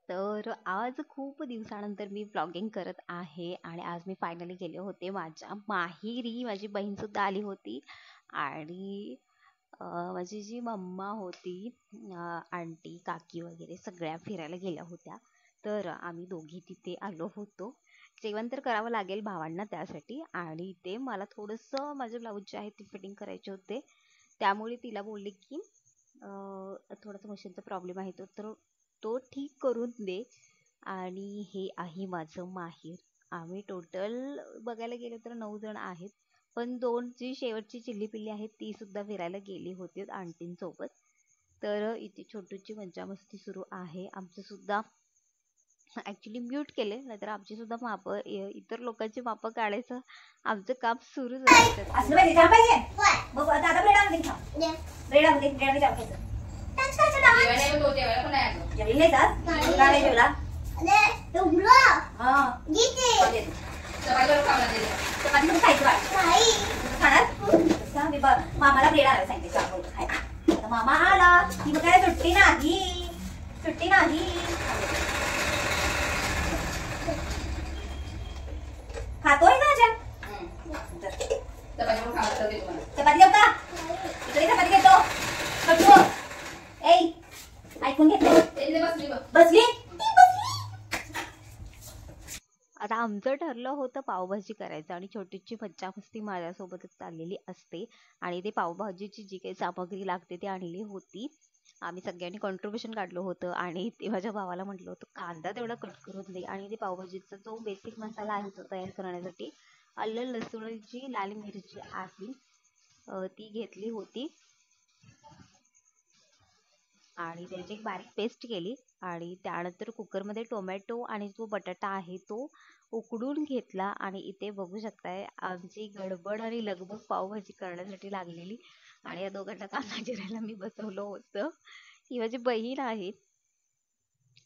तर आज खूप दिवसानंतर मी व्लॉगिंग करत आहे आणि आज मी फायनली गेले होते माझ्या माहेरी. माझी बहीण सुद्धा आली होती आणि माझी जी मम्मा होती, आंटी काकी वगैरे सगळ्या फिरायला गेल्या होत्या. तर आम्ही दोघी तिथे आलो होतो. जेवण तर करावं लागेल भावांना त्यासाठी, आणि ते मला थोडंसं माझे ब्लाऊज जे आहे ते फिटिंग करायचे होते. त्यामुळे तिला बोलले की थोडासा मशीनचा प्रॉब्लेम आहे तर तो ठीक करून दे. आणि हे आहे माझं माहेर. आम्ही टोटल बघायला गेलो तर 9 जण आहेत, पण दोन जी शेवटची चिल्ली पिल्ली आहेत ती सुद्धा फिरायला गेली होती आंटींसोबत. तर इथे छोटूची मज्जा मस्ती सुरू आहे. आमचं सुद्धा ऍक्च्युली म्यूट केले, नाहीतर आमची सुद्धा माप इतर लोकांची माप काढायचं आमचं काम सुरूच असतं. असलं पाहिजे, जाम पाहिजे. बघ दादा ब्रेडामध्ये खा. ब्रेडामध्ये जाम खायचं. जेवली नाही का? का नाही जेवला? चपाती पण खायची बाळ. खाणार? मामाला ब्रेड आणायला सांगितले चहा करून खायला. आता मामा आला की मग काय सुट्टी नाही. सुट्टी नाही. खातोय ना अजय? चपाती देऊ का? इकडे चपाती घेतो. कटू. ए ऐकून घेतो. बसली? आता आमचं ठरलं होतं पावभाजी करायचं, आणि छोटीची मज्जा मस्ती माझ्यासोबतच चाललेली असते. आणि ते पावभाजीची जी काही सामग्री लागते ती आणली होती. आम्ही सगळ्यांनी कॉन्ट्रीब्युशन काढलं होतं, आणि ते माझ्या भावाला म्हटलं होतं कांदा तेवढा कट करून दे. आणि ते पावभाजीचा जो बेसिक मसाला आहे तो तयार करण्यासाठी आलं लसूणची लाल मिरची आहे ती घेतली होती आणि त्याची एक बारीक पेस्ट केली. आणि त्यानंतर कुकरमध्ये टोमॅटो आणि जो बटाटा आहे तो उकडून घेतला. आणि इथे बघू शकताय आमची गडबड आणि लगबग पावभाजी करण्यासाठी लागलेली. आणि या दोघांना कांदा चिरायला मी बसवलं होतं. ही माझी बहीण आहे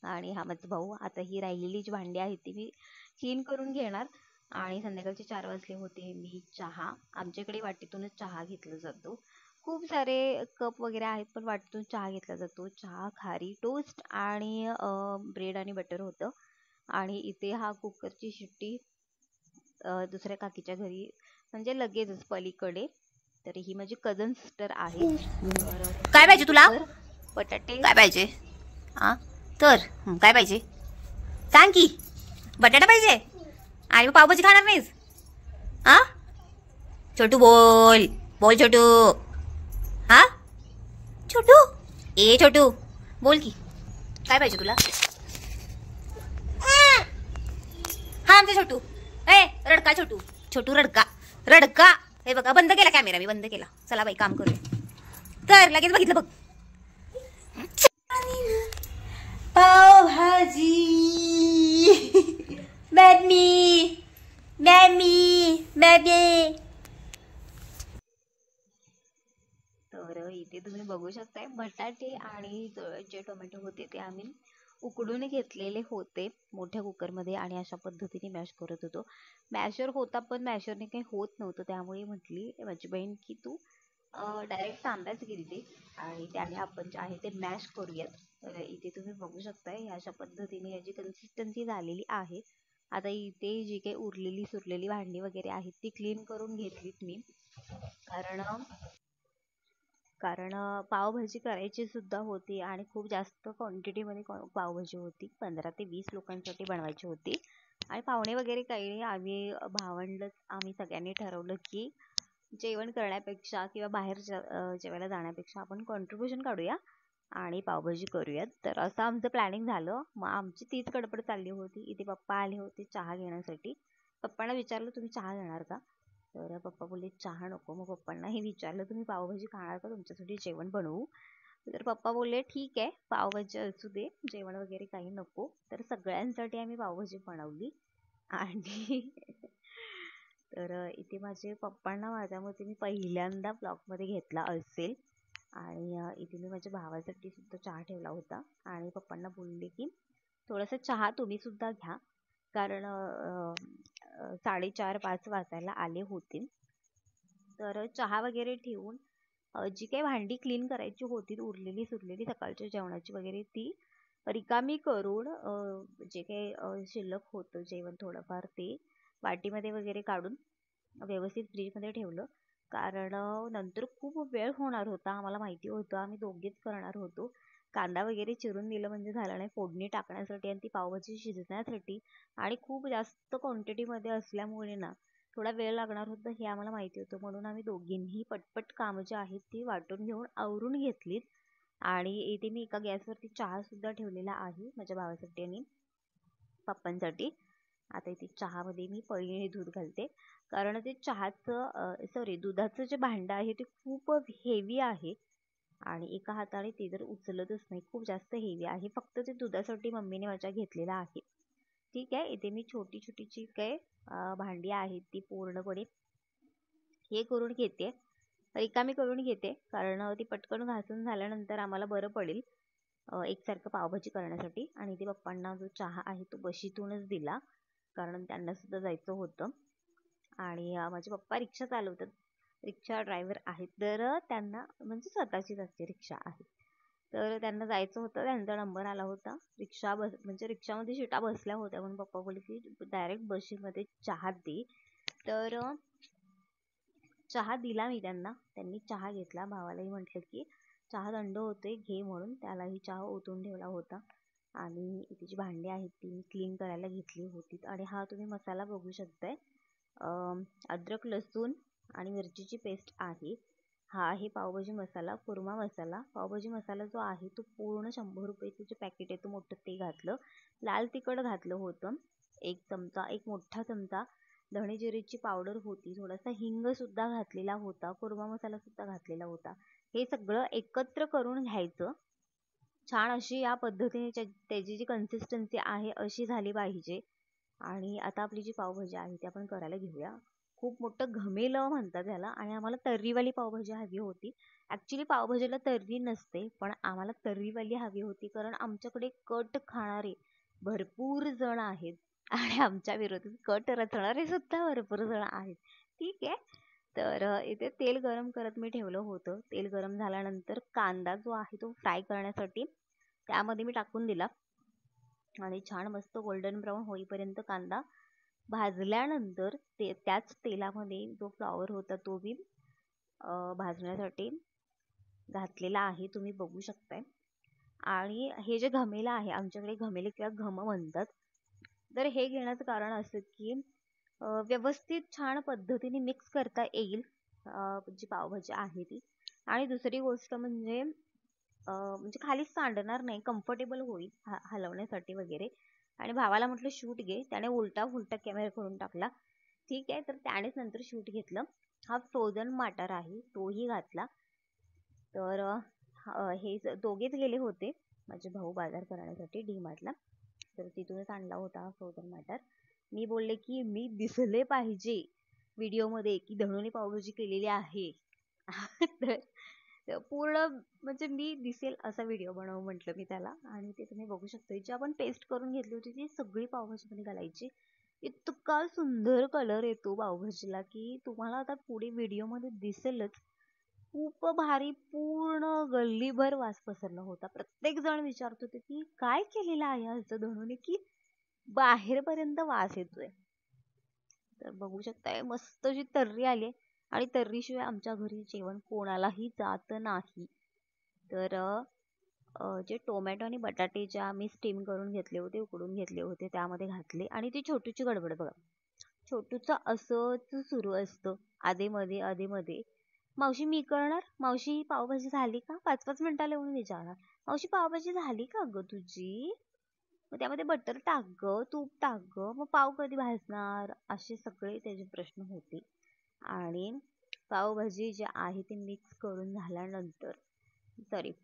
आणि हा माझा भाऊ. आता ही राहिलेली जी भांडी आहेत ती मी क्लीन करून घेणार. आणि संध्याकाळचे 4 वाजले होते. मी चहा, आमच्याकडे वाटीतूनच चहा घेतला जातो. खूप सारे कप वगैरे आहेत, पण वाटीतून चहा घेतला जातो. चहा, खारी, टोस्ट आणि ब्रेड आणि बटर होतं. आणि इथे हा कुकरची शिट्टी दुसऱ्या काकीच्या घरी, म्हणजे लगेचच पलीकडे. तर ही माझी कझन सिस्टर आहे. काय पाहिजे तुला? बटाटे काय पाहिजे? हा तर काय पाहिजे सांग की. बटाटा पाहिजे? आणि पावभाजी खाणार नाहीस? हा छोटू बोल बोल छोटू. हा छोटू, ए छोटू बोल की काय पाहिजे तुला? हा आमचा छोटू. ए रडका छोटू. छोटू रडका रडका. हे बघा बंद केला कॅमेरा, मी बंद केला. चला बाई काम करूया. तर लगेच बघितलं बघ. पावभाजी. मॅमी मॅमी मॅमी. तर इथे तुम्ही बघू शकताय बटाटे आणि जे टोमॅटो होते ते आम्ही उकडून घेतलेले होते मोठ्या कुकरमध्ये, आणि अशा पद्धतीने मॅश करत होतो. मॅशर होता पण मॅशरने काही होत नव्हतं, त्यामुळे म्हटली माझी बहीण की तू डायरेक्ट तांब्याच घेते आणि त्याने आपण जे आहे ते मॅश करूयात. तर इथे तुम्ही बघू शकताय अशा पद्धतीने याची कन्सिस्टन्सी झालेली आहे. आता इथे जी काही उरलेली सुरलेली भांडी वगैरे आहेत ती क्लीन करून घेतलीत मी, कारण कारण पावभाजी करायची सुद्धा होती आणि खूप जास्त क्वांटिटीमध्ये पावभाजी होती. 15 ते 20 लोकांसाठी बनवायची होती. आणि पाहुणे वगैरे काही नाही, आम्ही भावंडच आम्ही सगळ्यांनी ठरवलं की जेवण करण्यापेक्षा किंवा बाहेर जेवायला जाण्यापेक्षा आपण कॉन्ट्रीब्युशन काढूया आणि पावभाजी करूयात. तर असं आमचं प्लॅनिंग झालं. मग आमची तीच गडबड चालली होती. इथे पप्पा आले होते चहा घेण्यासाठी. पप्पांना विचारलं तुम्ही चहा घेणार का? तर पप्पा बोलले चहा नको. मग पप्पांनाही विचारलं तुम्ही पावभाजी खाणार का, तुमच्यासाठी जेवण बनवू? तर पप्पा बोलले ठीक आहे पावभाजी असू दे, जेवण वगैरे काही नको. तर सगळ्यांसाठी आम्ही पावभाजी बनवली. आणि तर इथे माझे पप्पांना माझ्या मते मी पहिल्यांदा ब्लॉगमध्ये घेतला असेल. आणि इथे मी माझ्या भावासाठी सुद्धा चहा ठेवला होता आणि पप्पांना बोलले की थोडासा चहा तुम्ही सुद्धा घ्या, कारण 4:30-5 वाजायला आले होते. तर चहा वगैरे ठेवून जी काही भांडी क्लीन करायची होती उरलेली सुरलेली सकाळच्या जेवणाची वगैरे ती रिकामी करून जे काही शिल्लक होतं जेवण थोडंफार ते वाटीमध्ये वगैरे काढून व्यवस्थित फ्रीजमध्ये ठेवलं. कारण नंतर खूप वेळ होणार होता. आम्हाला माहिती होतं. आम्ही दोघेच करणार होतो. कांदा वगैरे चिरून दिलं म्हणजे झालं नाही. फोडणी टाकण्यासाठी आणि ती पावभाजी शिजण्यासाठी आणि खूप जास्त क्वांटिटीमध्ये असल्यामुळे ना थोडा वेळ लागणार होता हे आम्हाला माहिती होतं. म्हणून आम्ही दोघींनी पटपट कामं जी आहेत ती वाटून घेऊन आवरून घेतलीत. आणि इथे मी एका गॅसवरती चहा सुद्धा ठेवलेला आहे माझ्या भावासाठी आणि पप्पांसाठी. आता इथे चहामध्ये मी पळीने दूध घालते. कारण ते दुधाचं जे भांडं आहे ते खूप हेवी आहे आणि एका हाताने ते जर उचलतच नाही. खूप जास्त हेवी आहे. फक्त ते दुधासाठी मम्मीने माझ्या घेतलेलं आहे. ठीक आहे. इथे मी छोटी छोटी जी काय भांडी आहेत ती पूर्णपणे हे करून घेते. रिकामी करून घेते. कारण ती पटकन घासून झाल्यानंतर आम्हाला बरं पडेल एकसारखं पावभाजी करण्यासाठी. आणि ते पप्पांना जो चहा आहे तो बशीतूनच दिला. कारण त्यांना सुद्धा जायचं होतं. आणि माझे पप्पा रिक्षा चालवतात. रिक्षा ड्रायव्हर आहेत. तर त्यांना म्हणजे स्वतःचीच असते रिक्षा आहे. तर त्यांना जायचं होतं. त्यांचा नंबर आला होता. म्हणजे रिक्षामध्ये सीटा बसल्या होत्या म्हणून पप्पा बोलले की डायरेक्ट बशीमध्ये चहा दे. तर चहा दिला मी त्यांना. त्यांनी चहा घेतला. भावालाही म्हटलं की चहा थंड होते घे म्हणून. त्यालाही चहा ओतून ठेवला होता. आणि इथे जी भांडी आहेत ती मी क्लीन करायला घेतली होती. आणि हा तुम्ही मसाला बघू शकताय. अद्रक लसूण आणि मिरचीची पेस्ट आहे. हा आहे पावभाजी मसाला, कुर्मा मसाला. पावभाजी मसाला जो आहे तो पूर्ण 100 रुपयाचं जे पॅकेट आहे तो मोठं ते घातलं. लाल तिखट घातलं होतं 1 चमचा, 1 मोठा चमचा. धणे जिरेची पावडर होती. थोडासा हिंग सुद्धा घातलेला होता. कुर्मा मसाला सुद्धा घातलेला होता. हे सगळं एकत्र करून घ्यायचं. छान अशी या पद्धतीने त्याची जी कन्सिस्टन्सी आहे अशी झाली पाहिजे. आणि आता आपली जी पावभाजी आहे ती आपण करायला घेऊया. खूप मोठं घमेलं म्हणतात त्याला. आणि आम्हाला तर्रीवाली पावभाजी हवी होती. ॲक्च्युली पावभाजीला तर्री नसते, पण आम्हाला तर्रीवाली हवी होती. कारण आमच्याकडे कट खाणारे भरपूर जण आहेत आणि आमच्या विरोधात कट रचणारे सुद्धा भरपूर जण आहेत. ठीक आहे. तर इथे तेल गरम करत मी ठेवलं होतं. तेल गरम झाल्यानंतर कांदा जो आहे तो फ्राय करण्यासाठी त्यामध्ये मी टाकून दिला. आणि छान मस्त गोल्डन ब्राऊन होईपर्यंत कांदा भाजल्यानंतर त्याच तेलामध्ये जो फ्लॉवर होता तो मी भाजण्यासाठी घातलेला आहे. तुम्ही बघू शकताय. आणि हे जे घमेलं आहे आमच्याकडे घमेले किंवा घम म्हणतात. तर हे घेण्याचं कारण असं की व्यवस्थित छान पद्धतीने मिक्स करता येईल जी पावभाजी आहे ती. आणि दुसरी गोष्ट म्हणजे म्हणजे खाली सांडणार नाही. कम्फर्टेबल होईल हलवण्यासाठी वगैरे. आणि भावाला म्हटलं शूट घे. त्याने उलटा फुलटा कॅमेरा करून टाकला. ठीक आहे. तर त्यानेच नंतर शूट घेतलं. हा फ्रोझन मटार आहे तोही घातला. तर हे दोघेच गेले होते माझे भाऊ बाजार करण्यासाठी डी-मार्टला. तर तिथूनच आणला होता हा फ्रोझन मटार. मी बोलले की मी दिसले पाहिजे व्हिडिओमध्ये की धनुने पावभाजी केलेली आहे. तर पूर्ण म्हणजे मी दिसेल असा व्हिडिओ बनव म्हटलं मी त्याला. आणि ते तुम्ही बघू शकता. जी आपण पेस्ट करून घेतली होती ती सगळी पावभाजीमध्ये घालायची. इतका सुंदर कलर येतो पावभाजीला की तुम्हाला आता पुढे व्हिडिओमध्ये दिसेलच. खूप भारी पूर्ण गल्लीभर वास पसरला होता. प्रत्येक जण विचारत होते की काय केलेलं आहे असं धनुने की बाहेरपर्यंत वास येतोय. तर बघू शकताय मस्त अशी तर्री आली. आणि तर्रीशिवाय आमच्या घरी जेवण कोणालाही जात नाही. तर जे टोमॅटो आणि बटाटे जे आम्ही स्टीम करून घेतले होते, उकडून घेतले होते त्यामध्ये घातले. आणि ती छोटूची गडबड बघा. छोटूचं असंच सुरू असतं आधेमध्ये आधेमध्ये. मावशी मी करणार, मावशी पावभाजी झाली का? 5-5 मिनिटाला येऊन विचारणार, मावशी पावभाजी झाली का ग तुझी? मग त्यामध्ये बटर टाक ग, तूप टाक ग, मग पाव कधी भाजणार? असे सगळे त्याचे प्रश्न होते. आणि पावभाजी जी आहे ती मिक्स करून झाल्यानंतर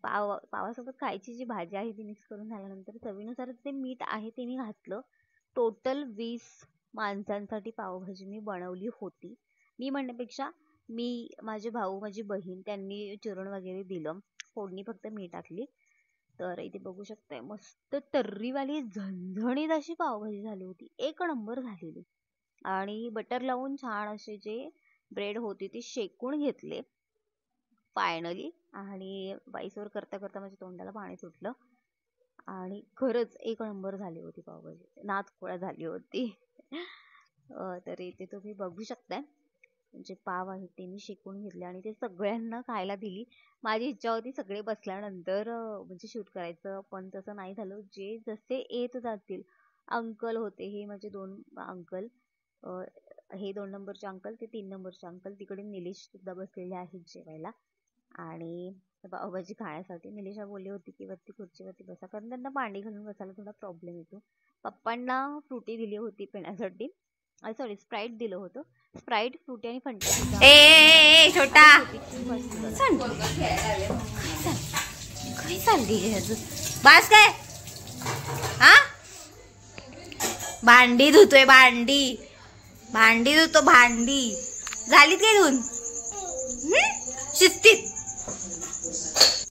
पावासोबत खायची जी भाजी आहे ती मिक्स करून झाल्यानंतर चवीनुसार जे मीठ आहे ते मी घातलं. टोटल 20 माणसांसाठी पावभाजी मी बनवली होती. मी म्हणण्यापेक्षा माझे भाऊ माझी बहीण त्यांनी चिरून वगैरे दिलं. फोडणी फक्त मी टाकली. तर इथे बघू शकताय मस्त तर्रीवाली झणझणीत अशी पावभाजी झाली होती. एक नंबर झालेली. आणि बटर लावून छान असे जे ब्रेड होती ती शेकून घेतले फायनली. आणि वाईसवर करता करता माझ्या तोंडाला पाणी सुटलं. आणि खरंच एक नंबर झाली होती पावभाजी, नादखोळा झाली होती. तर इथे तुम्ही बघू शकताय जे पाव आहेत ते मी शेकून घेतले आणि ते सगळ्यांना खायला दिली. माझी इच्छा होती सगळे बसल्यानंतर म्हणजे शूट करायचं, पण तसं नाही झालं. जे जसे येत जातील, अंकल होते हे माझे 2 अंकल, हे 2 नंबरचे अंकल, ते 3 नंबरचे अंकल, तिकडे निलेश सुद्धा बसलेले आहेत जेवायला. आणि पावभाजी खाण्यासाठी निलेशा बोलली होती की वरती खुर्चीवरती बसा, कारण त्यांना मांडी घालून बसायला थोडा प्रॉब्लेम येतो. पप्पांना फ्रुटी दिली होती पिण्यासाठी, सॉरी स्प्राईट दिलं होतं. स्प्राईट, फ्रुटी आणि फंटा सुद्धा. ए छोटा काय चालली बास काय हा भांडी धुतोय, भांडी धुतो, भांडी झालीत काय धुवून शिस्तीत.